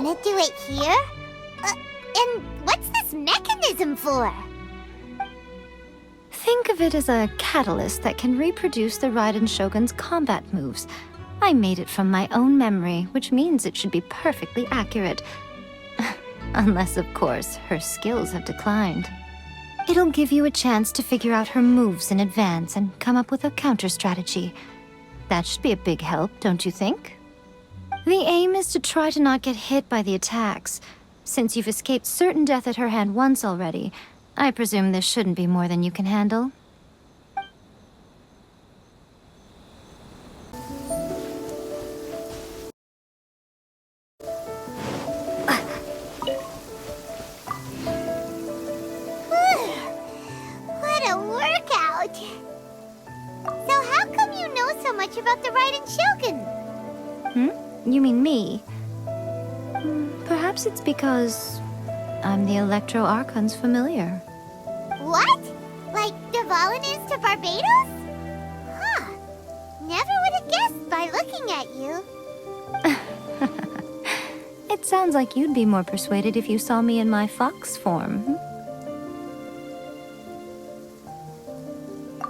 gonna do it here? And what's this mechanism for? Think of it as a catalyst that can reproduce the Raiden Shogun's combat moves. I made it from my own memory, which means it should be perfectly accurate. Unless, of course, her skills have declined. It'll give you a chance to figure out her moves in advance and come up with a counter-strategy. That should be a big help, don't you think? The aim is to try to not get hit by the attacks. Since you've escaped certain death at her hand once already, I presume this shouldn't be more than you can handle. What a workout! So how come you know so much about the Raiden Shogun? You mean me? Perhaps it's because I'm the Electro Archon's familiar. What? Like Dvalin is to Barbados? Huh. Never would have guessed by looking at you. It sounds like you'd be more persuaded if you saw me in my fox form.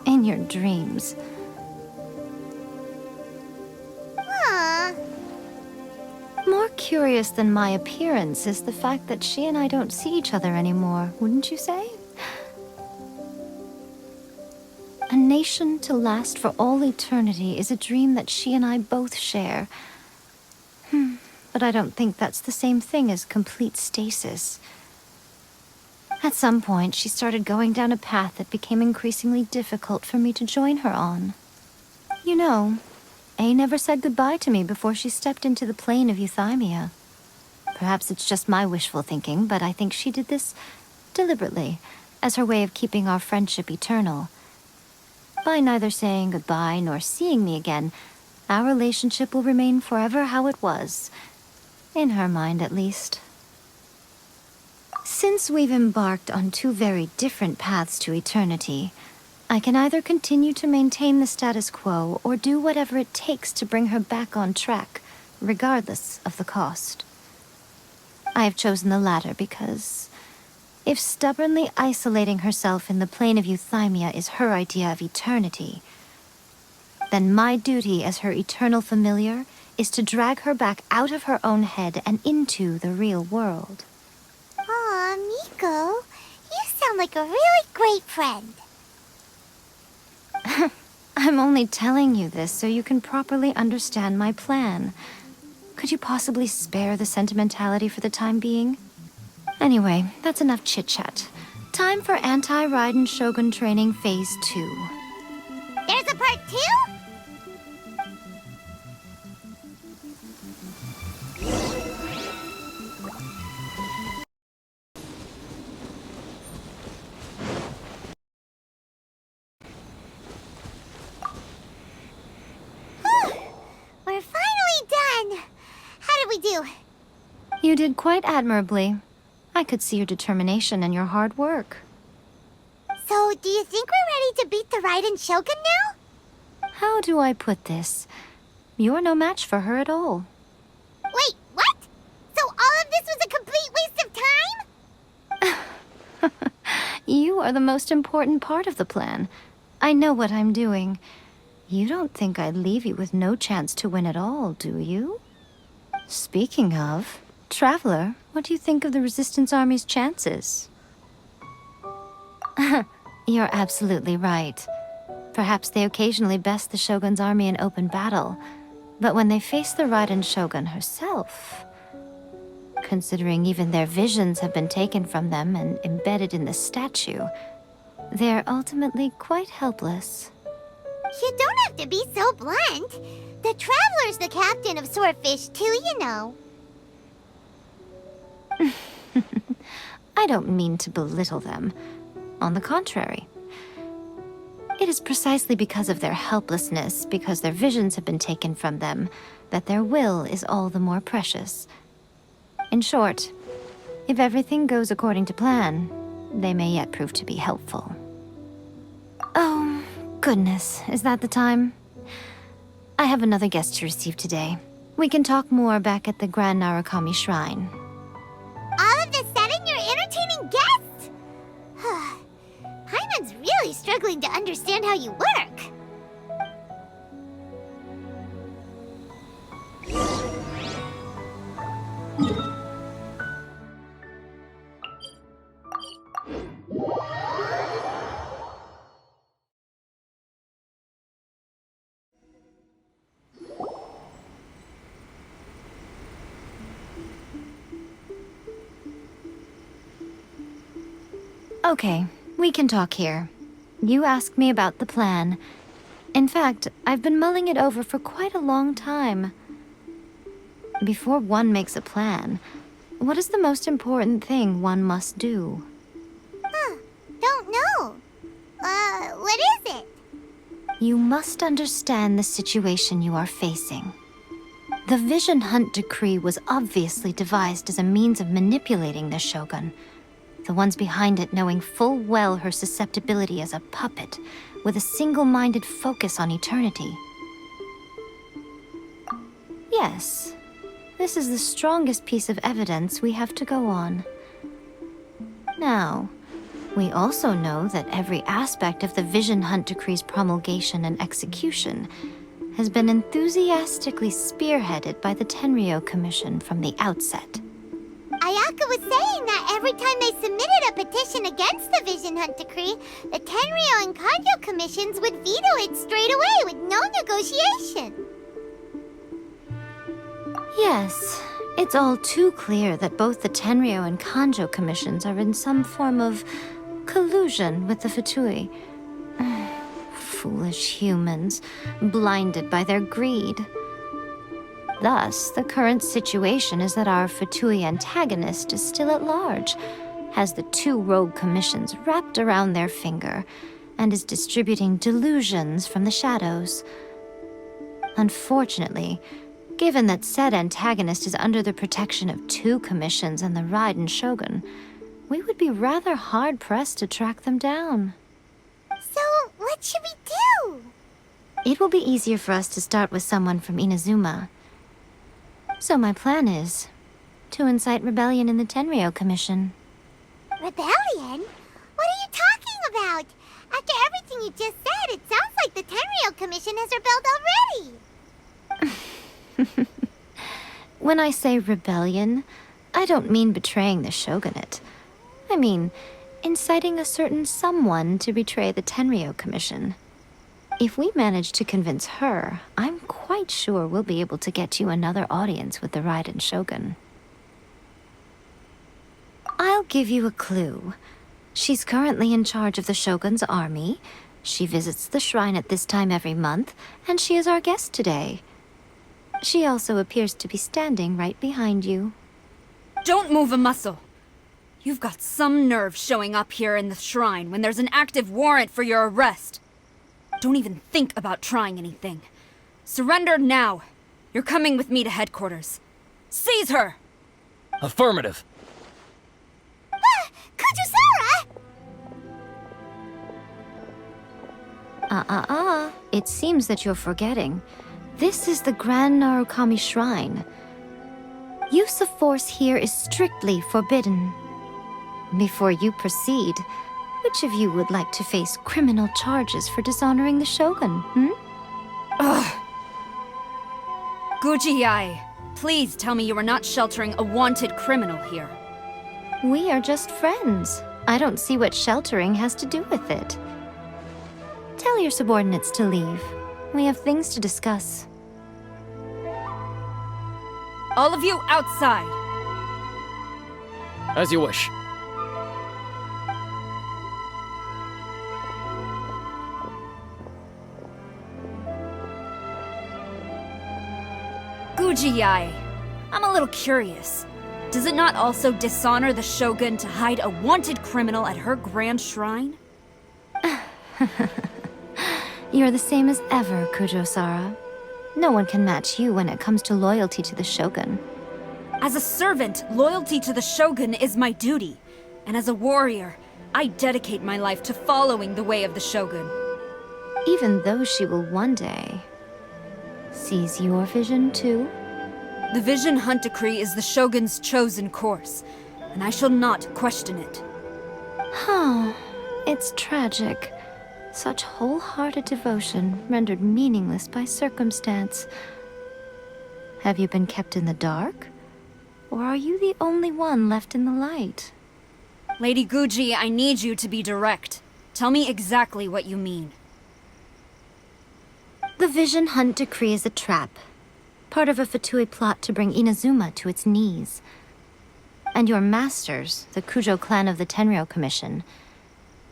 In your dreams. Aw. More curious than my appearance is the fact that she and I don't see each other anymore, wouldn't you say? A nation to last for all eternity is a dream that she and I both share. But I don't think that's the same thing as complete stasis. At some point, she started going down a path that became increasingly difficult for me to join her on. You know, A never said goodbye to me before she stepped into the plane of euthymia. Perhaps it's just my wishful thinking, but I think she did this deliberately, as her way of keeping our friendship eternal. By neither saying goodbye nor seeing me again, our relationship will remain forever how it was. In her mind, at least. Since we've embarked on two very different paths to eternity, I can either continue to maintain the status quo or do whatever it takes to bring her back on track, regardless of the cost. I have chosen the latter because if stubbornly isolating herself in the plane of euthymia is her idea of eternity, then my duty as her eternal familiar is to drag her back out of her own head and into the real world. Aw, Miko, you sound like a really great friend. I'm only telling you this so you can properly understand my plan. Could you possibly spare the sentimentality for the time being? Anyway, that's enough chit-chat. Time for Anti-Raiden Shogun Training Phase 2. There's a part 2? We're finally done. How did we do? You did quite admirably. I could see your determination and your hard work. So, do you think we're ready to beat the Raiden Shogun now? How do I put this? You're no match for her at all. Wait, what? So all of this was a complete waste of time? You are the most important part of the plan. I know what I'm doing. You don't think I'd leave you with no chance to win at all, do you? Speaking of, Traveler, what do you think of the Resistance Army's chances? You're absolutely right. Perhaps they occasionally best the Shogun's army in open battle, but when they face the Raiden Shogun herself, considering even their visions have been taken from them and embedded in the statue, they're ultimately quite helpless. You don't have to be so blunt. The Traveler's the captain of Swordfish too, you know. I don't mean to belittle them. On the contrary. It is precisely because of their helplessness, because their visions have been taken from them, that their will is all the more precious. In short, if everything goes according to plan, they may yet prove to be helpful. Oh, goodness, is that the time? I have another guest to receive today. We can talk more back at the Grand Narukami Shrine. All of a sudden, you're entertaining guests? Paimon's really struggling to understand how you work. Okay, we can talk here. You asked me about the plan. In fact, I've been mulling it over for quite a long time. Before one makes a plan, what is the most important thing one must do? Don't know. What is it? You must understand the situation you are facing. The Vision Hunt Decree was obviously devised as a means of manipulating the Shogun. The ones behind it knowing full well her susceptibility as a puppet, with a single-minded focus on eternity. Yes, this is the strongest piece of evidence we have to go on. Now, we also know that every aspect of the Vision Hunt Decree's promulgation and execution has been enthusiastically spearheaded by the Tenryou Commission from the outset. Ayaka was saying that every time they submitted a petition against the Vision Hunt Decree, the Tenryou and Kanjo commissions would veto it straight away with no negotiation. Yes, it's all too clear that both the Tenryou and Kanjo commissions are in some form of collusion with the Fatui. Foolish humans, blinded by their greed. Thus, the current situation is that our Fatui antagonist is still at large, has the two rogue commissions wrapped around their finger, and is distributing delusions from the shadows. Unfortunately, given that said antagonist is under the protection of two commissions and the Raiden Shogun, we would be rather hard-pressed to track them down. So, what should we do? It will be easier for us to start with someone from Inazuma. So my plan is to incite rebellion in the Tenryou Commission. Rebellion? What are you talking about? After everything you just said, it sounds like the Tenryou Commission has rebelled already. When I say rebellion, I don't mean betraying the shogunate. I mean inciting a certain someone to betray the Tenryou Commission. If we manage to convince her, I'm quite sure we'll be able to get you another audience with the Raiden Shogun. I'll give you a clue. She's currently in charge of the Shogun's army. She visits the shrine at this time every month, and she is our guest today. She also appears to be standing right behind you. Don't move a muscle. You've got some nerve showing up here in the shrine when there's an active warrant for your arrest. Don't even think about trying anything. Surrender now. You're coming with me to headquarters. Seize her! Affirmative. Kujusara! It seems that you're forgetting. This is the Grand Narukami Shrine. Use of force here is strictly forbidden. Before you proceed, which of you would like to face criminal charges for dishonoring the Shogun, Ugh. Guji-ai, please tell me you are not sheltering a wanted criminal here. We are just friends. I don't see what sheltering has to do with it. Tell your subordinates to leave. We have things to discuss. All of you outside. As you wish. Guji-ai, I'm a little curious. Does it not also dishonor the Shogun to hide a wanted criminal at her grand shrine? You're the same as ever, Kujo-sara. No one can match you when it comes to loyalty to the Shogun. As a servant, loyalty to the Shogun is my duty. And as a warrior, I dedicate my life to following the way of the Shogun. Even though she will one day seize your vision too? The Vision Hunt Decree is the Shogun's chosen course, and I shall not question it. Oh, it's tragic. Such wholehearted devotion rendered meaningless by circumstance. Have you been kept in the dark? Or are you the only one left in the light? Lady Guji, I need you to be direct. Tell me exactly what you mean. The Vision Hunt Decree is a trap. Part of a Fatui plot to bring Inazuma to its knees. And your masters, the Kujo clan of the Tenryou Commission,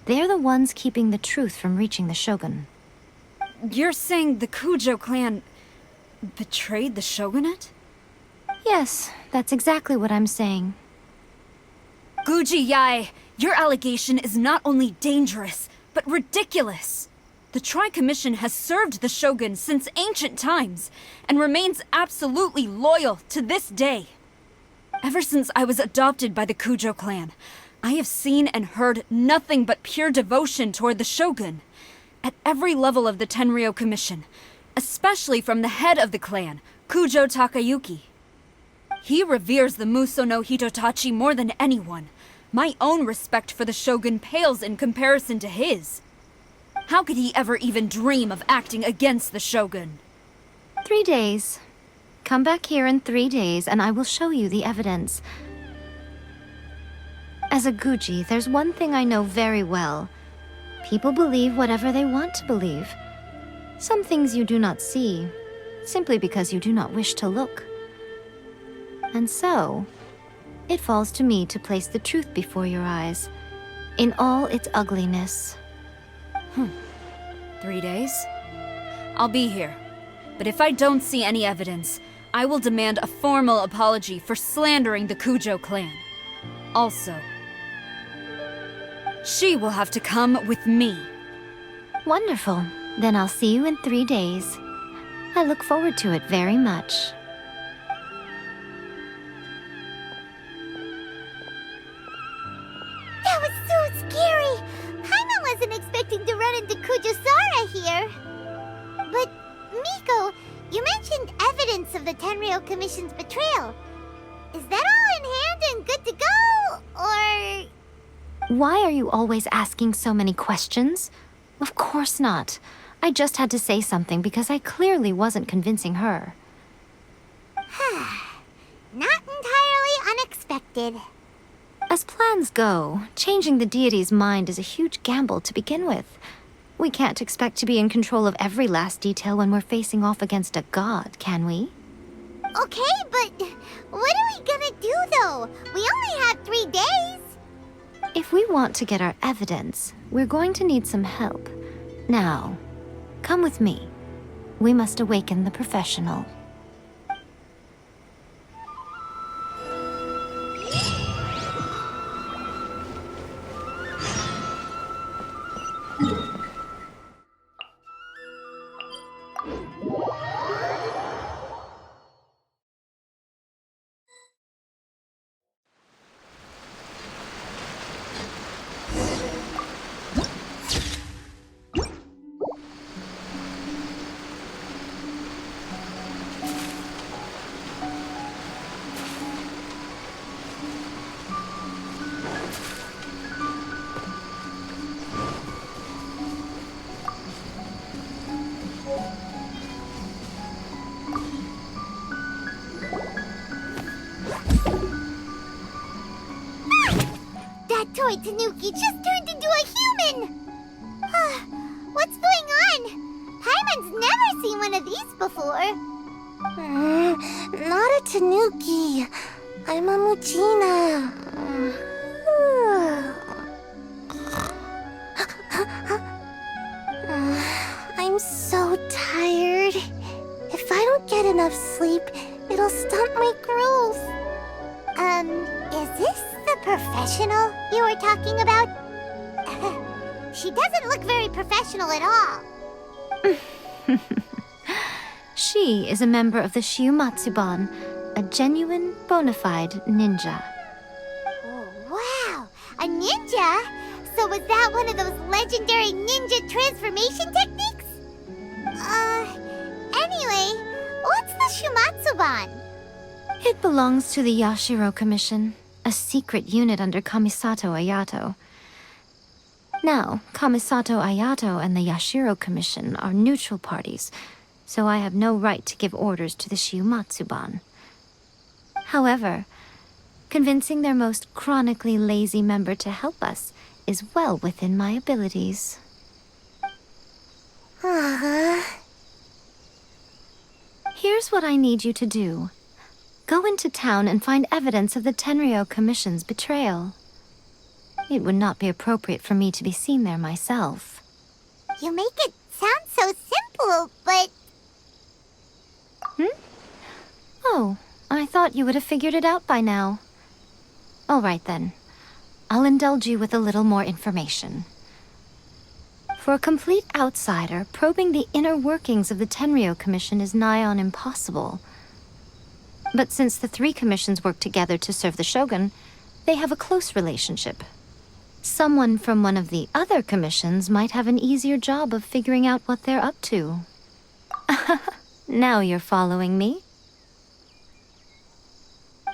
they're the ones keeping the truth from reaching the Shogun. You're saying the Kujo clan betrayed the shogunate? Yes, that's exactly what I'm saying. Guji Yae, your allegation is not only dangerous, but ridiculous. The Tri-Commission has served the Shogun since ancient times, and remains absolutely loyal to this day. Ever since I was adopted by the Kujo clan, I have seen and heard nothing but pure devotion toward the Shogun. At every level of the Tenryou Commission, especially from the head of the clan, Kujo Takayuki. He reveres the Muso no Hitotachi more than anyone. My own respect for the Shogun pales in comparison to his. How could he ever even dream of acting against the Shogun? 3 days. Come back here in 3 days and I will show you the evidence. As a Guji, there's one thing I know very well. People believe whatever they want to believe. Some things you do not see, simply because you do not wish to look. And so, it falls to me to place the truth before your eyes, in all its ugliness. 3 days? I'll be here. But if I don't see any evidence, I will demand a formal apology for slandering the Kujo clan. Also, she will have to come with me. Wonderful. Then I'll see you in 3 days. I look forward to it very much. That was so scary! Paimon wasn't expecting to run into Kujosara here. But, Miko, you mentioned evidence of the Tenryou Commission's betrayal. Is that all in hand and good to go, or...? Why are you always asking so many questions? Of course not. I just had to say something because I clearly wasn't convincing her. Not entirely unexpected. As plans go, changing the deity's mind is a huge gamble to begin with. We can't expect to be in control of every last detail when we're facing off against a god, can we? Okay, but what are we gonna do, though? We only have 3 days. If we want to get our evidence, we're going to need some help. Now, come with me. We must awaken the professional. That toy Tanuki just turned into a human! What's going on? Paimon's never seen one of these before. Not a Tanuki. I'm a Muchina. I'm so tired. If I don't get enough sleep, it'll stunt my growth. Is this the professional you were talking about? She doesn't look very professional at all. She is a member of the Shiumatsuban, a genuine, bona fide ninja. Oh, wow! A ninja? So was that one of those legendary ninja transformation techniques? Anyway, what's the Shiumatsuban? It belongs to the Yashiro Commission, a secret unit under Kamisato Ayato. Now, Kamisato Ayato and the Yashiro Commission are neutral parties, so I have no right to give orders to the Shiumatsuban. However, convincing their most chronically lazy member to help us is well within my abilities. Here's what I need you to do. Go into town and find evidence of the Tenryou Commission's betrayal. It would not be appropriate for me to be seen there myself. You make it sound so simple, but... Oh, I thought you would have figured it out by now. All right then. I'll indulge you with a little more information. For a complete outsider, probing the inner workings of the Tenryou Commission is nigh on impossible. But since the three commissions work together to serve the Shogun, they have a close relationship. Someone from one of the other commissions might have an easier job of figuring out what they're up to. Now you're following me.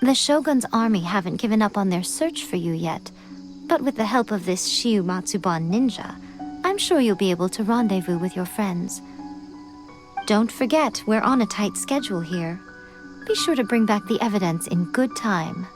The Shogun's army haven't given up on their search for you yet, but with the help of this Shiumatsuban ninja, I'm sure you'll be able to rendezvous with your friends. Don't forget, we're on a tight schedule here. Be sure to bring back the evidence in good time.